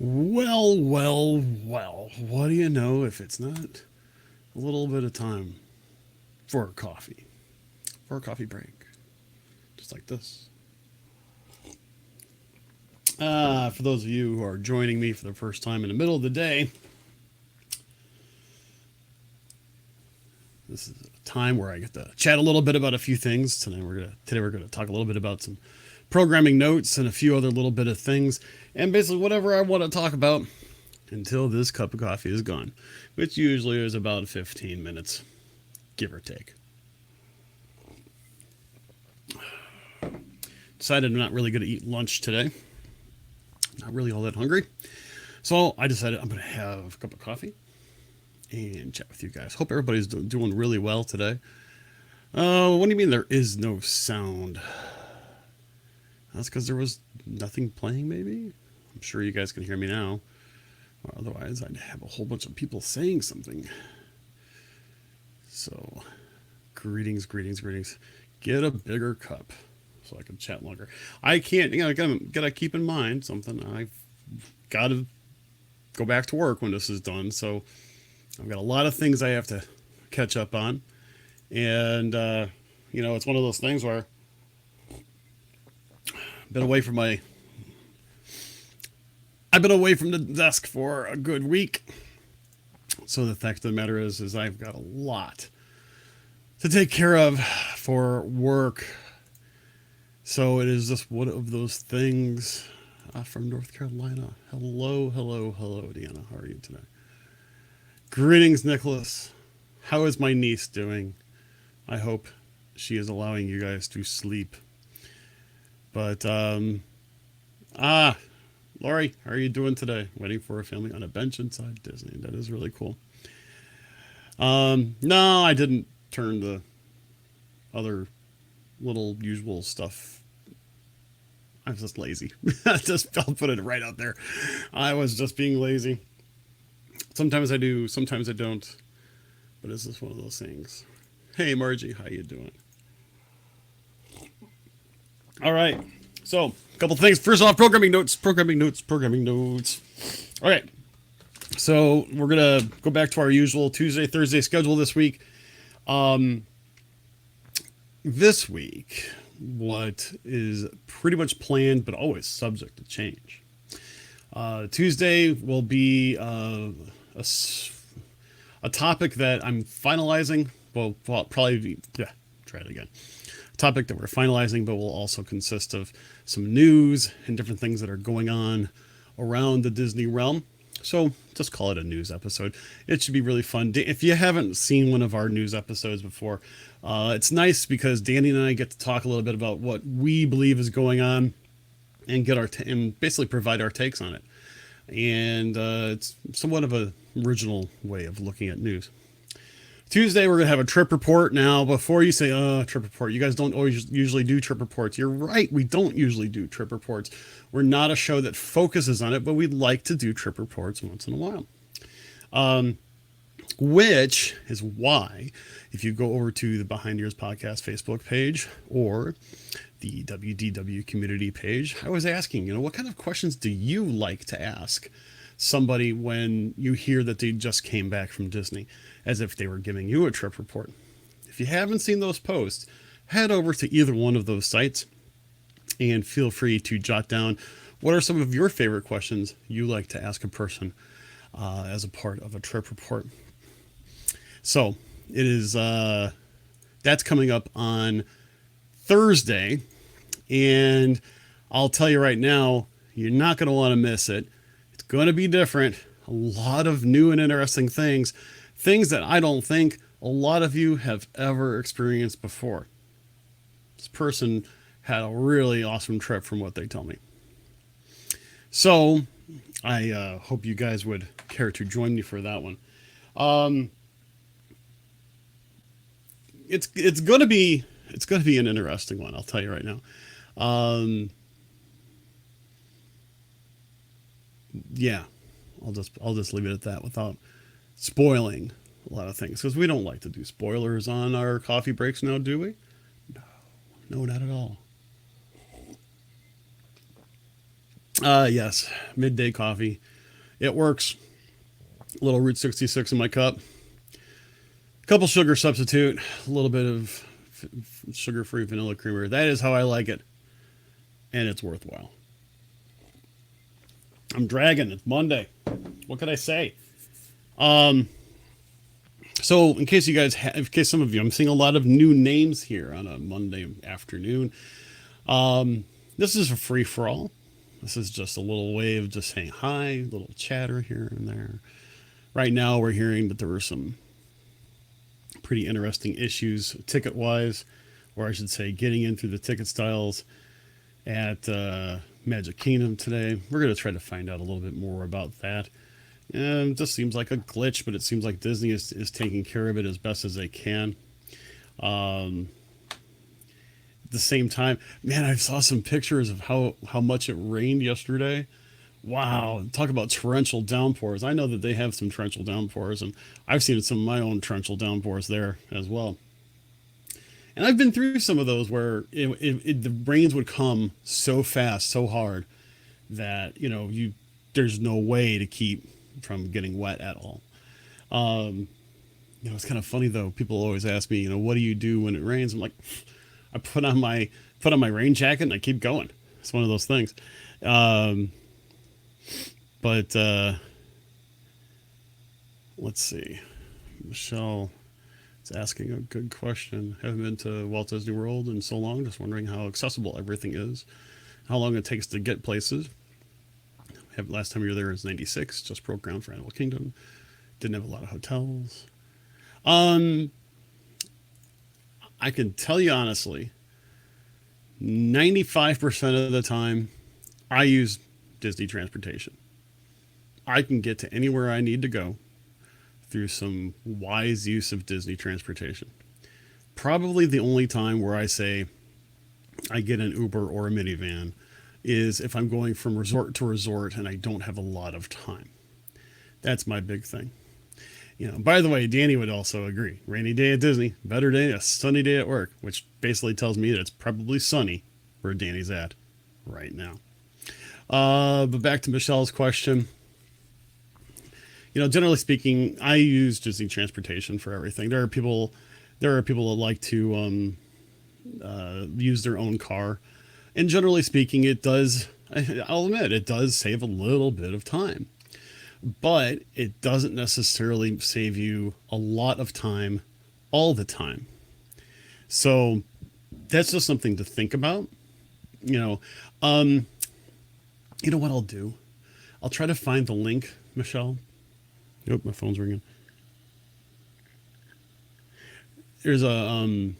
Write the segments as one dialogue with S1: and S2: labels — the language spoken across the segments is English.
S1: Well, what do you know if it's not a little bit of time for a coffee, for a coffee break, just like this. For those of you who are joining me for the first time in the middle of the day, this is a time where I get to chat a little bit about a few things. Today we're gonna talk a little bit about some programming notes and a few other little bit of things, and basically whatever I want to talk about until this cup of coffee is gone, which usually is about 15 minutes, give or take. Decided I'm not really going to eat lunch today. Not really all that hungry. So I decided I'm going to have a cup of coffee and chat with you guys. Hope everybody's doing really well today. What do you mean there is no sound? That's because there was nothing playing, maybe? I'm sure you guys can hear me now. Or otherwise, I'd have a whole bunch of people saying something. So, greetings. Get a bigger cup so I can chat longer. I can't, gotta keep in mind something. I've got to go back to work when this is done. So, I've got a lot of things I have to catch up on. And, it's one of those things where I've been away from my I've been away from the desk for a good week. So the fact of the matter is I've got a lot to take care of for work. So it is just one of those things from North Carolina. Hello, Deanna. How are you today? Greetings, Nicholas. How is my niece doing? I hope she is allowing you guys to sleep. But, Lori, how are you doing today? Waiting for a family on a bench inside Disney. That is really cool. No, I didn't turn the other little usual stuff. I'm just lazy. I'll put it right out there. I was just being lazy. Sometimes I do, sometimes I don't. But it's just one of those things. Hey, Margie, how you doing? All right. So, a couple things. First off, programming notes. All right. So, we're going to go back to our usual Tuesday, Thursday schedule this week. This week, what is pretty much planned, but always subject to change. Tuesday will be a topic that I'm finalizing. Well, probably be, yeah, try it again. A topic that we're finalizing, but will also consist of some news and different things that are going on around the Disney realm. So just call it a news episode. It should be really fun. If you haven't seen one of our news episodes before, it's nice because Danny and I get to talk a little bit about what we believe is going on and get and basically provide our takes on it. And it's somewhat of an original way of looking at news. Tuesday, we're going to have a trip report. Now, before you say, trip report, you guys don't always usually do trip reports. You're right, we don't usually do trip reports. We're not a show that focuses on it, but we'd like to do trip reports once in a while. Which is why, if you go over to the Behind Ears Podcast Facebook page or the WDW community page, I was asking, what kind of questions do you like to ask somebody when you hear that they just came back from Disney, as if they were giving you a trip report? If you haven't seen those posts, head over to either one of those sites and feel free to jot down what are some of your favorite questions you like to ask a person as a part of a trip report. So it is that's coming up on Thursday, and I'll tell you right now, you're not going to want to miss it. It's going to be different. A lot of new and interesting things that I don't think a lot of you have ever experienced before. This person had a really awesome trip from what they tell me. So I hope you guys would care to join me for that one. It's going to be an interesting one, I'll tell you right now. Yeah, I'll just leave it at that without spoiling a lot of things, because we don't like to do spoilers on our coffee breaks now, do we? No, not at all. Yes, midday coffee. It works. A little Route 66 in my cup. A couple sugar substitute. A little bit of sugar-free vanilla creamer. That is how I like it, and it's worthwhile. I'm dragging. It's Monday. What can I say? Um, so in case some of you, I'm seeing a lot of new names here on a Monday afternoon. This is a free for all. This is just a little way of just saying hi, a little chatter here and there. Right now, we're hearing that there were some pretty interesting issues ticket wise, or I should say, getting in through the ticket styles at Magic Kingdom today. We're going to try to find out a little bit more about that. And it just seems like a glitch, but it seems like Disney is taking care of it as best as they can. At the same time, man, I saw some pictures of how much it rained yesterday. Wow, talk about torrential downpours. I know that they have some torrential downpours, and I've seen some of my own torrential downpours there as well. And I've been through some of those where the rains would come so fast, so hard that there's no way to keep from getting wet at all. Um, it's kind of funny though. People always ask me, what do you do when it rains? I'm like, I put on my rain jacket and I keep going. It's one of those things. Um, but let's see. Michelle is asking a good question. Haven't been to Walt Disney World in so long. Just wondering how accessible everything is, how long it takes to get places. Last time you were there was '96. Just broke ground for Animal Kingdom. Didn't have a lot of hotels. Um, I can tell you honestly, 95% of the time, I use Disney transportation. I can get to anywhere I need to go through some wise use of Disney transportation. Probably the only time where I say I get an Uber or a minivan is if I'm going from resort to resort and I don't have a lot of time. That's my big thing. By the way, Danny would also agree. Rainy day at Disney, better day, a sunny day at work, which basically tells me that it's probably sunny where Danny's at right now. But back to Michelle's question. Generally speaking, I use Disney transportation for everything. There are people that like to use their own car, and generally speaking, it does. I'll admit it does save a little bit of time, but it doesn't necessarily save you a lot of time all the time. So that's just something to think about. You know, um, you know what I'll do? I'll try to find the link, Michelle. Nope, my phone's ringing. There's a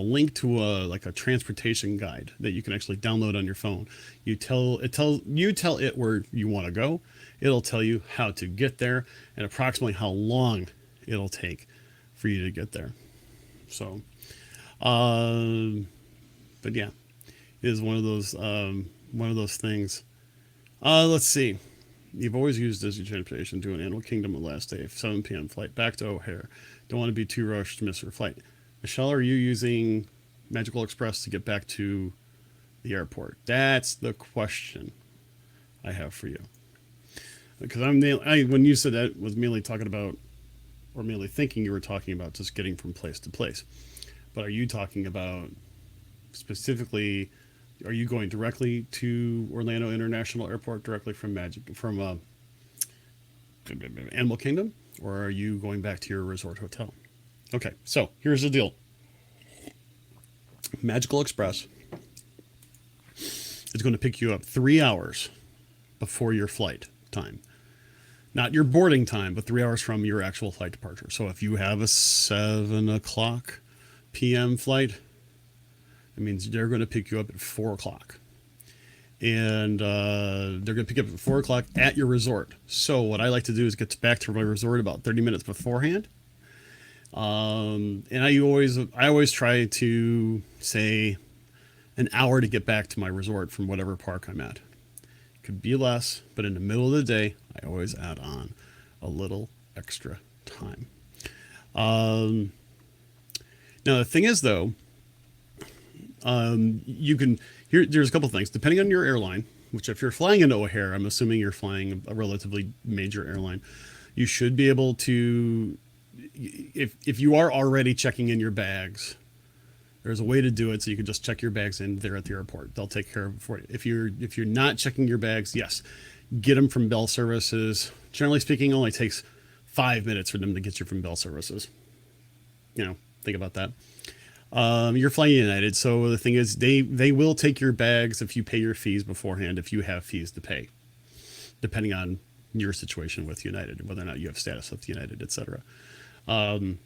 S1: link to a transportation guide that you can actually download on your phone. You tell it where you want to go. It'll tell you how to get there and approximately how long it'll take for you to get there. So, um, but yeah, it is one of those things. Let's see. You've always used Disney transportation to an Animal Kingdom the last day, 7 p.m. flight back to O'Hare. Don't want to be too rushed to miss your flight. Michelle, are you using Magical Express to get back to the airport? That's the question I have for you. Because when you said that, was mainly talking about, or mainly thinking you were talking about just getting from place to place. But are you talking about specifically? Are you going directly to Orlando International Airport directly from Animal Kingdom, or are you going back to your resort hotel? Okay, so here's the deal. Magical Express is going to pick you up 3 hours before your flight time. Not your boarding time, but 3 hours from your actual flight departure. So if you have a 7 o'clock p.m. flight, it means they're going to pick you up at 4 o'clock. And they're going to pick you up at 4 o'clock at your resort. So what I like to do is get back to my resort about 30 minutes beforehand. And I always try to say an hour to get back to my resort from whatever park I'm at. It could be less, but in the middle of the day, I always add on a little extra time. Um, Now the thing is though, You can there's a couple things depending on your airline. Which, if you're flying into O'Hare, I'm assuming you're flying a relatively major airline. You should be able to, if you are already checking in your bags, there's a way to do it so you can just check your bags in there at the airport. They'll take care of it for you. If you're not checking your bags, yes, get them from Bell Services. Generally speaking, it only takes 5 minutes for them to get you from Bell Services. Think about that. You're flying United, so the thing is, they will take your bags if you pay your fees beforehand. If you have fees to pay, depending on your situation with United, whether or not you have status with United, etc. My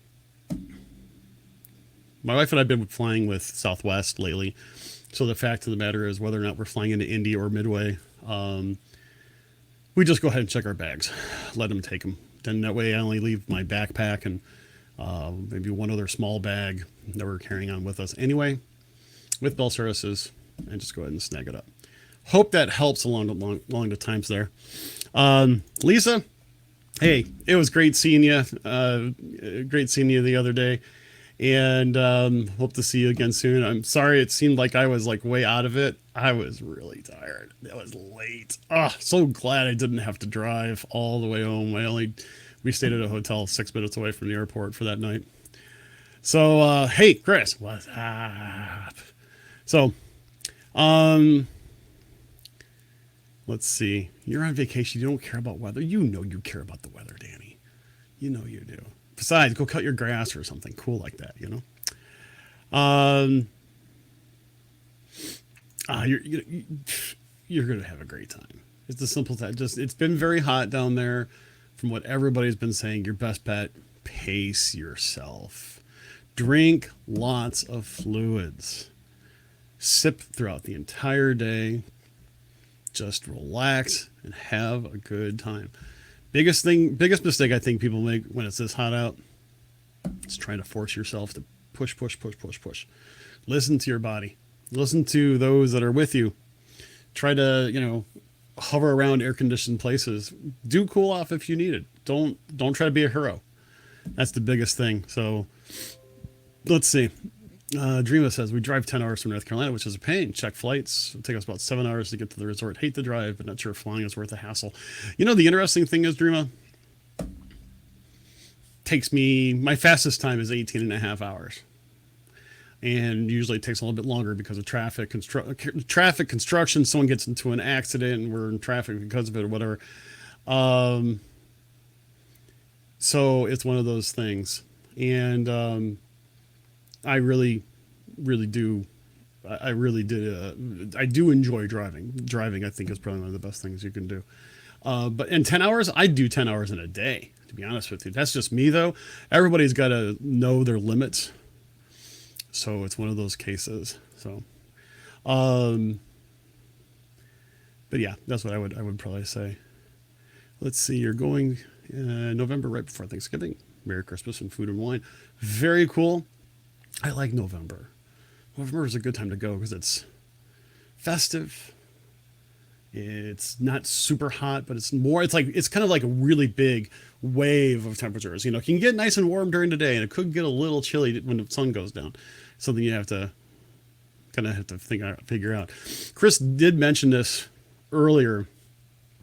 S1: wife and I've been flying with Southwest lately, so the fact of the matter is, whether or not we're flying into Indy or Midway, we just go ahead and check our bags, let them take them. Then that way, I only leave my backpack and maybe one other small bag that we're carrying on with us anyway, with Bell Services, and just go ahead and snag it up. Hope that helps along the times there. Lisa, hey, it was great seeing you. Great seeing you the other day, and hope to see you again soon. I'm sorry it seemed like I was like way out of it. I was really tired. It was late. So glad I didn't have to drive all the way home. We stayed at a hotel 6 minutes away from the airport for that night. So, hey, Chris, what's up? So, let's see. You're on vacation. You don't care about weather. You know you care about the weather, Danny. You know you do. Besides, go cut your grass or something cool like that, You're going to have a great time. It's the simple thing. It's been very hot down there. From what everybody's been saying, your best bet, pace yourself. Drink lots of fluids. Sip throughout the entire day. Just relax and have a good time. Biggest mistake I think people make when it's this hot out is trying to force yourself to push. Listen to your body. Listen to those that are with you. Try to, hover around air-conditioned places. Do cool off if you need it. Don't try to be a hero. That's the biggest thing. So let's see. Dreama says, we drive 10 hours from North Carolina, which is a pain. Check flights. It'll take us about 7 hours to get to the resort. Hate the drive, but not sure if flying is worth the hassle. The interesting thing is, Dreama, my fastest time is 18 and a half hours. And usually it takes a little bit longer because of traffic, construction. Someone gets into an accident and we're in traffic because of it or whatever. So it's one of those things. And I really do. I do enjoy driving. Driving, I think, is probably one of the best things you can do. But in 10 hours, I do 10 hours in a day, to be honest with you. That's just me, though. Everybody's got to know their limits. So it's one of those cases. So, but yeah, that's what I would probably say. Let's see. You're going November right before Thanksgiving. Merry Christmas and food and wine. Very cool. I like November. November is a good time to go because it's festive. It's not super hot, but it's kind of like a really big wave of temperatures. It can get nice and warm during the day, and it could get a little chilly when the sun goes down. Something you have to figure out. Chris did mention this earlier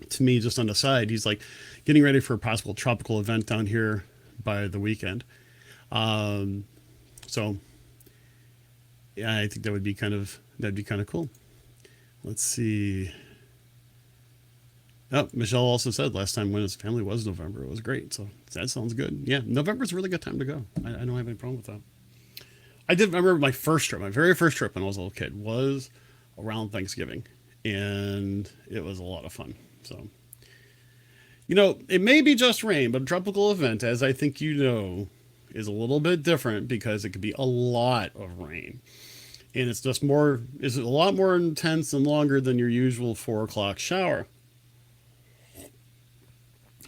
S1: to me, just on the side. He's like getting ready for a possible tropical event down here by the weekend. So yeah, I think that'd be kind of cool. Let's see. Oh, Michelle also said last time when his family was November, it was great. So that sounds good. Yeah, November's a really good time to go. I don't have any problem with that. I did remember my very first trip when I was a little kid was around Thanksgiving, and it was a lot of fun. So, it may be just rain, but a tropical event, as I think is a little bit different because it could be a lot of rain. And it's a lot more intense and longer than your usual 4 o'clock shower.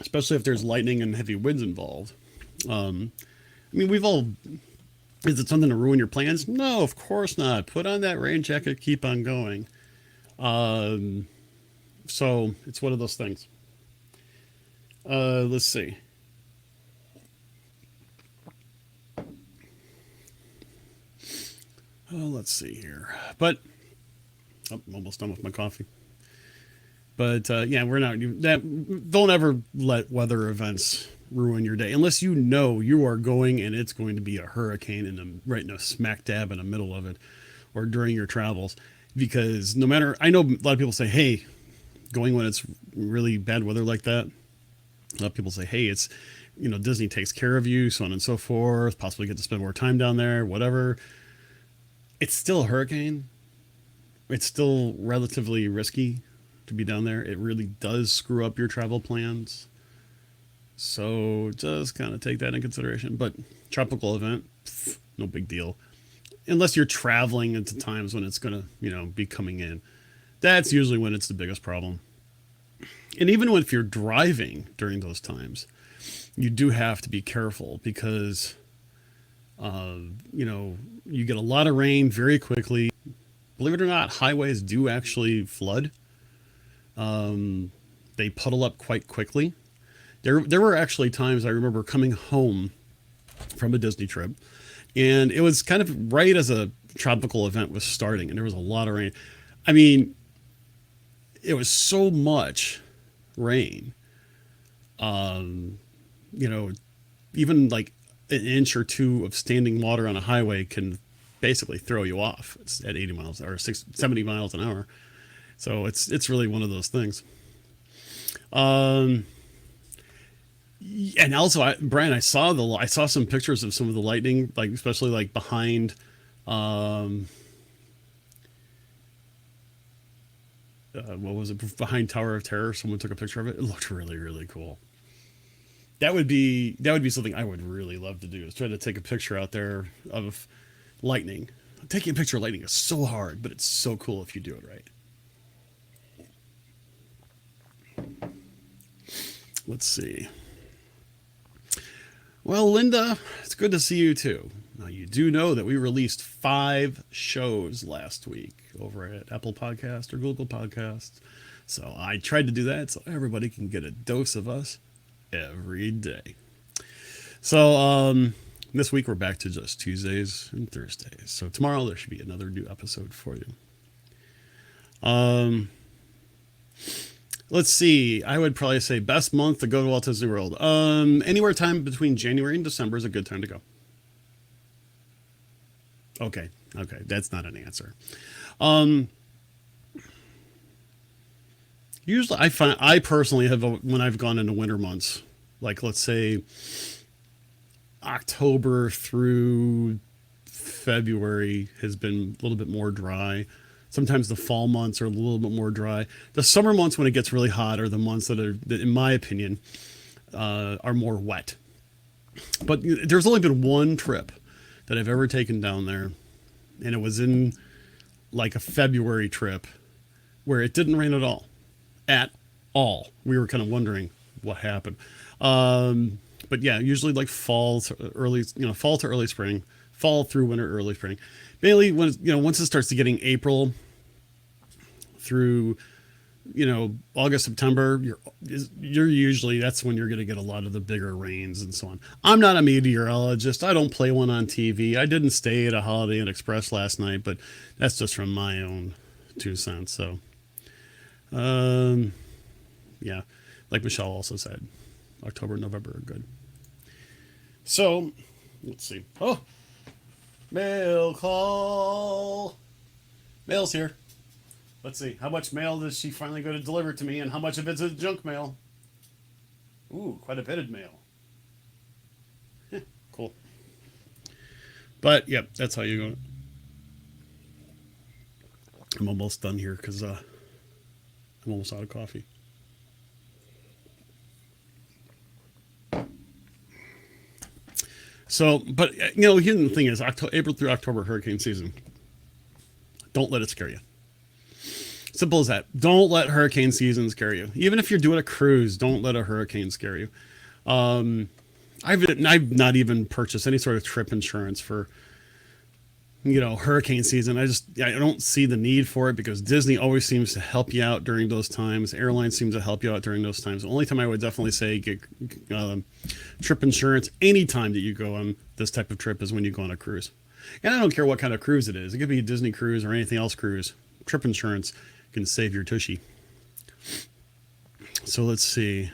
S1: Especially if there's lightning and heavy winds involved. Is it something to ruin your plans? No, of course not. Put on that rain jacket, keep on going. So it's one of those things. Let's see. let's see here. But I'm almost done with my coffee. But yeah, we're not that. Don't ever let weather events ruin your day unless you know you are going and it's going to be a hurricane right in a smack dab in the middle of it, or during your travels. Because no matter, I know a lot of people say, "Hey, going when it's really bad weather like that." A lot of people say, "Hey, it's Disney takes care of you, so on and so forth. Possibly get to spend more time down there, whatever." It's still a hurricane. It's still relatively risky to be down there. It really does screw up your travel plans. So just kind of take that in consideration. But tropical event, no big deal. Unless you're traveling into times when it's going to, be coming in. That's usually when it's the biggest problem. And even if you're driving during those times, you do have to be careful because, you get a lot of rain very quickly. Believe it or not, highways do actually flood. They puddle up quite quickly. There were actually times I remember coming home from a Disney trip, and it was kind of right as a tropical event was starting, and there was a lot of rain. I mean, it was so much rain. Um, Even like an inch or two of standing water on a highway can basically throw you off. It's at 80 miles or 70 miles an hour. So it's really one of those things. Um, and also, Brian, I saw some pictures of some of the lightning, like especially like behind, um, what was it, behind Tower of Terror? Someone took a picture of it. It looked really, really cool. That would be something I would really love to do. Is try to take a picture out there of lightning. Taking a picture of lightning is so hard, but it's so cool if you do it right. Let's see. Well, Linda, it's good to see you too. Now, you do know that we released 5 shows last week over at Apple Podcast or Google Podcasts. So I tried to do that so everybody can get a dose of us every day. So this week we're back to just Tuesdays and Thursdays. So tomorrow there should be another new episode for you. Um, let's see. I would probably say best month to go to Walt Disney World. Anywhere time between January and December is a good time to go. Okay. Okay. That's not an answer. Um, Usually I personally have, when I've gone into winter months, like let's say October through February has been a little bit more dry. Sometimes the fall months are a little bit more dry. The summer months, when it gets really hot, are the months that in my opinion, are more wet. But there's only been one trip that I've ever taken down there, and it was in like a February trip where it didn't rain at all. At all. We were kind of wondering what happened. But yeah, usually like fall to early spring, fall through winter, early spring. Mainly when, once it starts to getting April through, August, September, you're usually, that's when you're going to get a lot of the bigger rains and so on. I'm not a meteorologist. I don't play one on TV. I didn't stay at a Holiday Inn Express last night, but that's just from my own 2 cents. So, yeah, like Michelle also said, October, November are good. So, let's see. Oh, mail call. Mail's here. Let's see. How much mail does she finally go to deliver to me, and how much of it's a junk mail? Ooh, quite a bit of mail. Cool. But, yep, that's how you go. I'm almost done here because I'm almost out of coffee. So, but here's the thing is, April through October hurricane season. Don't let it scare you. Simple as that. Don't let hurricane season scare you. Even if you're doing a cruise, don't let a hurricane scare you. I've not even purchased any sort of trip insurance for hurricane season. I don't see the need for it because Disney always seems to help you out during those times. Airlines seem to help you out during those times. The only time I would definitely say get trip insurance anytime that you go on this type of trip is when you go on a cruise. And I don't care what kind of cruise it is. It could be a Disney cruise or anything else cruise. Trip insurance can save your tushy. So let's see.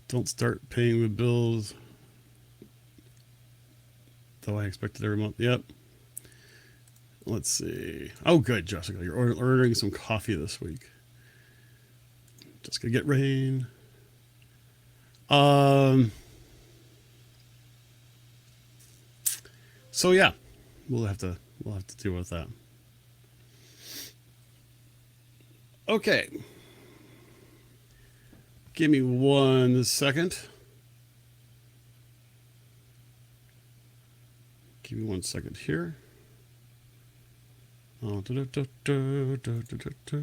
S1: Don't start paying the bills. Though I expected every month. Yep. Let's see. Oh, good, Jessica. You're ordering some coffee this week. Just gonna get rain. So yeah, we'll have to deal with that. Okay. Give me 1 second. Give me 1 second here. Oh, da, da, da, da, da, da.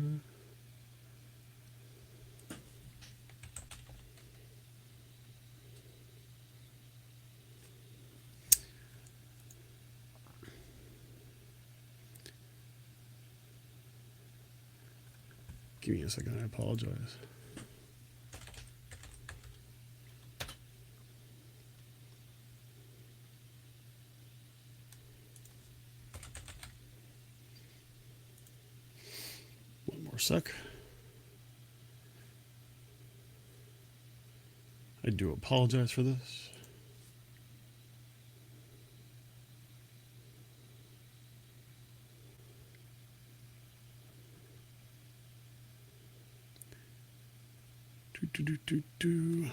S1: Give me a second. I apologize. One more sec. I do apologize for this. Do.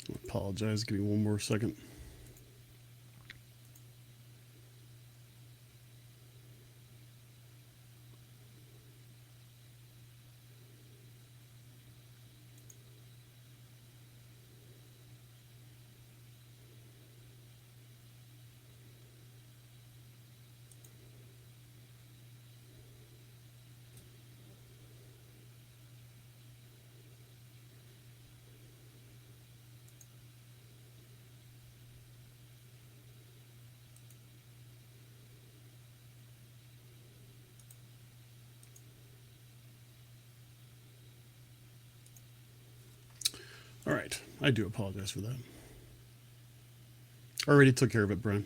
S1: I apologize. Give me 1 more second. All right. I do apologize for that. Already took care of it, Brian.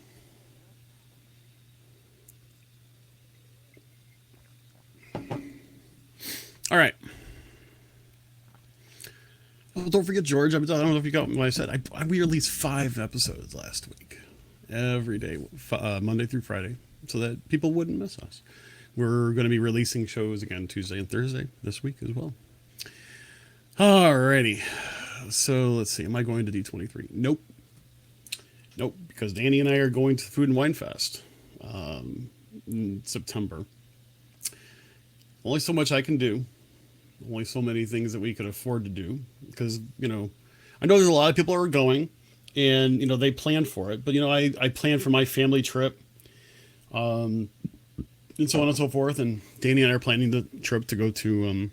S1: All right. Oh, don't forget, George. I don't know if you got what I said. We released 5 episodes last week, every day, Monday through Friday, so that people wouldn't miss us. We're going to be releasing shows again Tuesday and Thursday this week as well. Alrighty. So let's see. Am I going to D23? Nope. Nope. Because Danny and I are going to the Food and Wine Fest in September. Only so much I can do. Only so many things that we could afford to do. Because, I know there's a lot of people who are going and, they plan for it. But, I plan for my family trip and so on and so forth. And Danny and I are planning the trip to go to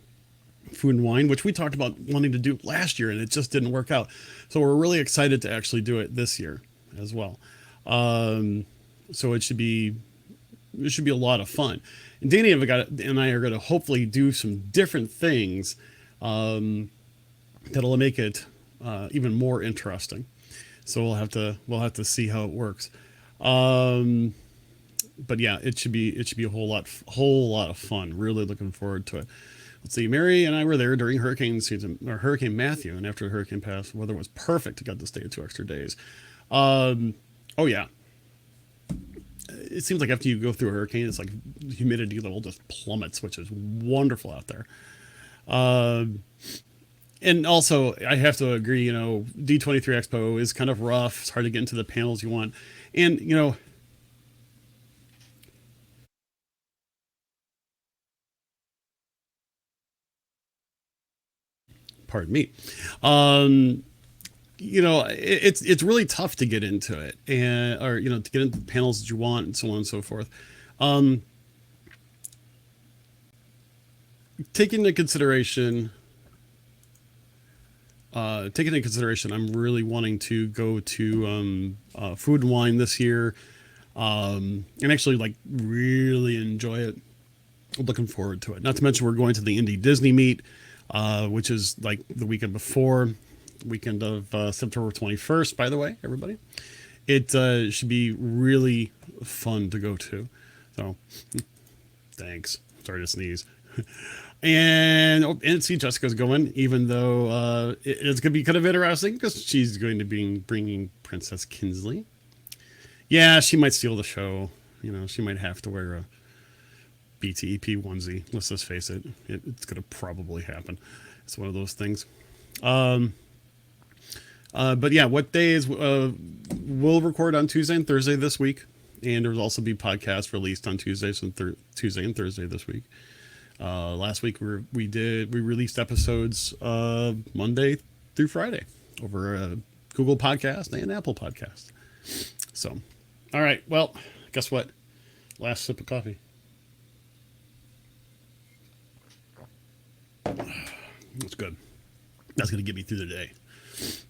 S1: Food and Wine, which we talked about wanting to do last year, and it just didn't work out. So we're really excited to actually do it this year as well. So it should be a lot of fun. And Danny and I are going to hopefully do some different things that'll make it even more interesting. So we'll have to see how it works. But yeah, it should be a whole lot of fun. Really looking forward to it. Let's see. Mary and I were there during hurricane season, or Hurricane Matthew, and after the hurricane passed, the weather was perfect. Got to stay 2 extra days. Oh yeah. It seems like after you go through a hurricane, it's like humidity level just plummets, which is wonderful out there. And also, I have to agree, D23 Expo is kind of rough. It's hard to get into the panels you want. And, pardon me. It's really tough to get into it or to get into the panels that you want and so on and so forth. Taking into consideration, I'm really wanting to go to Food and Wine this year. and actually like really enjoy it. Looking forward to it. Not to mention we're going to the Indie Disney Meet, which is like the weekend before, weekend of September 21st, by the way, everybody. It should be really fun to go to. So, thanks. Sorry to sneeze. And see, Jessica's going, even though it's going to be kind of interesting because she's going to be bringing Princess Kinsley. Yeah, she might steal the show. You know, she might have to wear a BTEP onesie. Let's just face it. It's going to probably happen. It's one of those things. But yeah, what days we'll record on Tuesday and Thursday this week. And there will also be podcasts released on Tuesdays and Tuesday and Thursday this week. Last week we released episodes Monday through Friday over Google Podcast and Apple Podcast. So, all right. Well, guess what? Last sip of coffee. That's good. That's gonna get me through the day,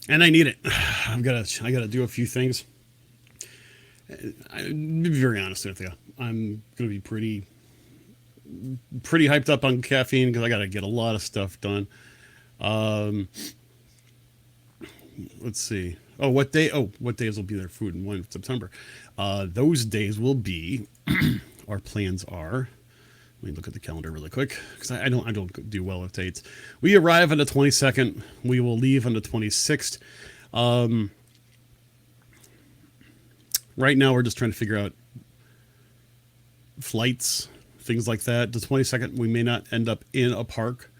S1: and I need it. I gotta do a few things. I'll be very honest with you. I'm gonna be pretty hyped up on caffeine because I gotta get a lot of stuff done. Let's see. What days will be there? Food and Wine in September. Those days will be. Our plans are. Let me look at the calendar really quick because I don't do well with dates. We arrive on the 22nd. We will leave on the 26th. Right now we're just trying to figure out flights, things like that. The 22nd we may not end up in a park.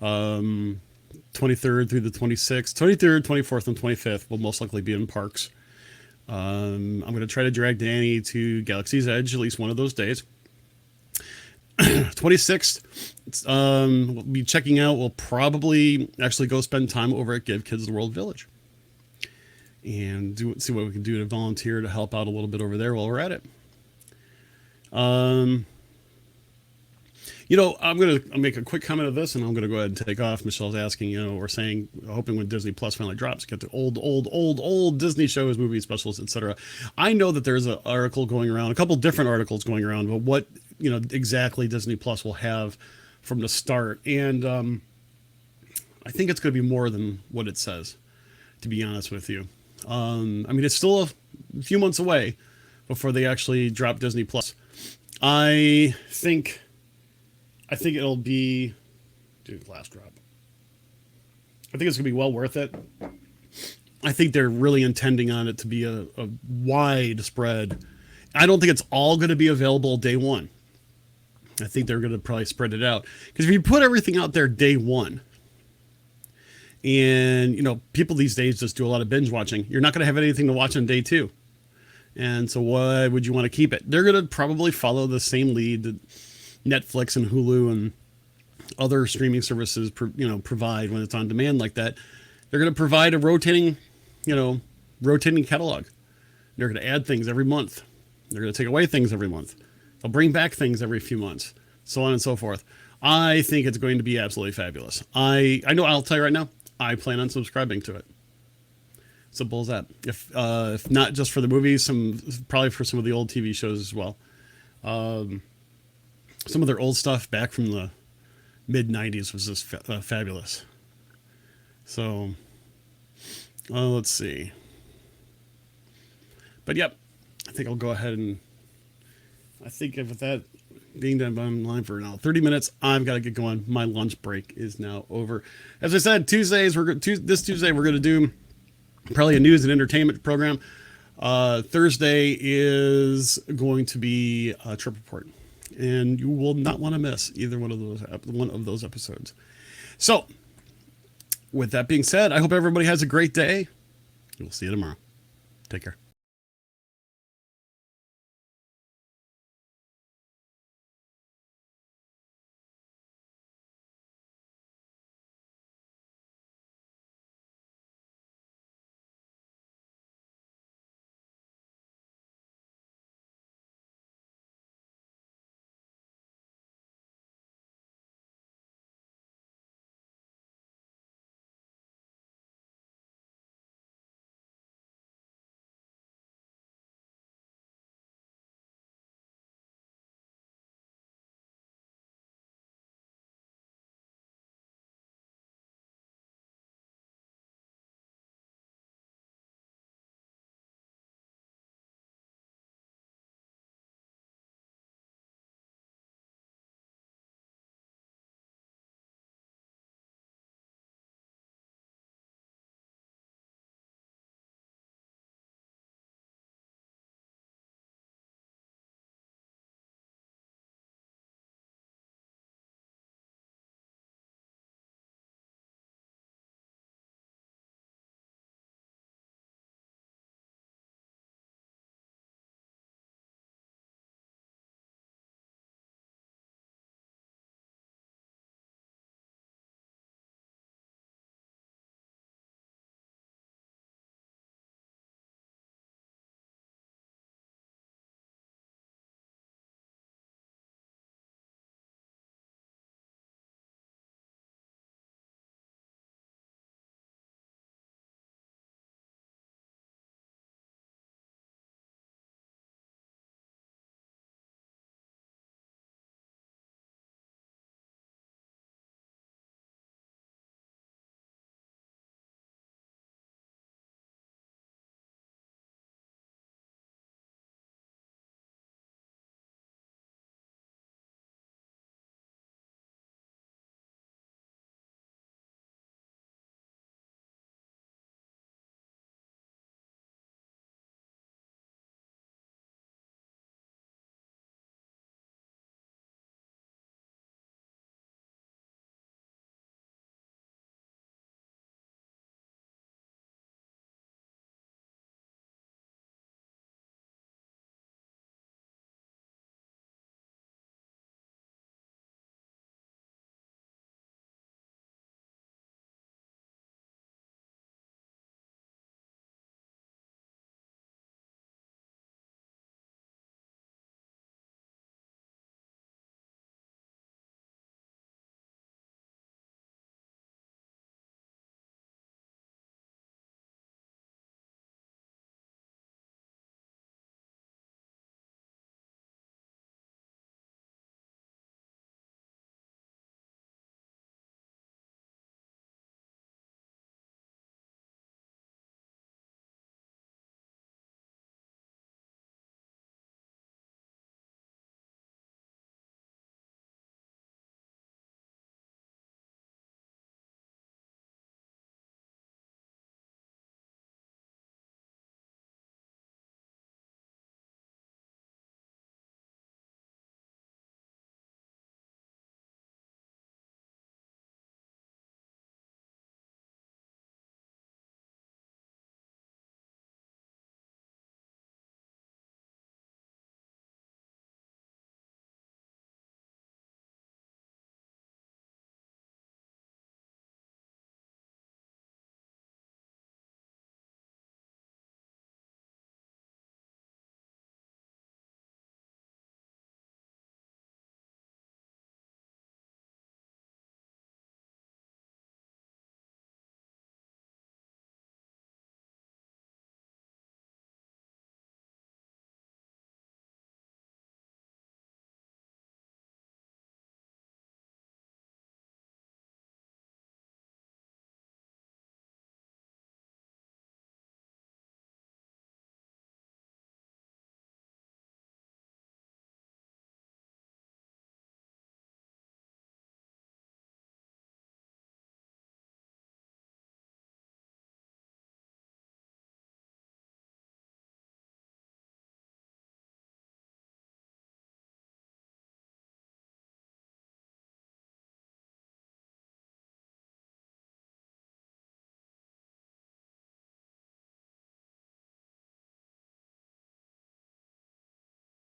S1: 23rd through the 26th, 23rd, 24th, and 25th will most likely be in parks. I'm going to try to drag Danny to Galaxy's Edge at least one of those days. 26th, we'll be checking out. We'll probably actually go spend time over at Give Kids the World Village and see what we can do to volunteer to help out a little bit over there while we're at it. I'm going to make a quick comment of this and I'm going to go ahead and take off. Michelle's asking, or saying, hoping when Disney Plus finally drops, get the old Disney shows, movies, specials, etc. I know that there's an article going around, a couple different articles going around about what, exactly Disney Plus will have from the start. And I think it's going to be more than what it says, to be honest with you. It's still a few months away before they actually drop Disney Plus. I think it'll be, last drop. I think it's going to be well worth it. I think they're really intending on it to be a wide spread. I don't think it's all going to be available day one. I think they're going to probably spread it out. Because if you put everything out there day one, and, people these days just do a lot of binge watching, you're not going to have anything to watch on day two. And so why would you want to keep it? They're going to probably follow the same lead that Netflix and Hulu and other streaming services, provide when it's on demand like that. They're going to provide a rotating catalog. They're going to add things every month. They're going to take away things every month. They'll bring back things every few months, so on and so forth. I think it's going to be absolutely fabulous. I know, I'll tell you right now, I plan on subscribing to it. Simple as that. If not just for the movies, probably for some of the old TV shows as well. Some of their old stuff back from the mid-90s was just fabulous. So, let's see. But yep, I think I'll go ahead and I think with that being done online for now 30 minutes, I've got to get going. My lunch break is now over. As I said, this Tuesday we're going to do probably a news and entertainment program. Thursday is going to be a trip report, and you will not want to miss either one of those episodes. So, with that being said, I hope everybody has a great day. We'll see you tomorrow. Take care.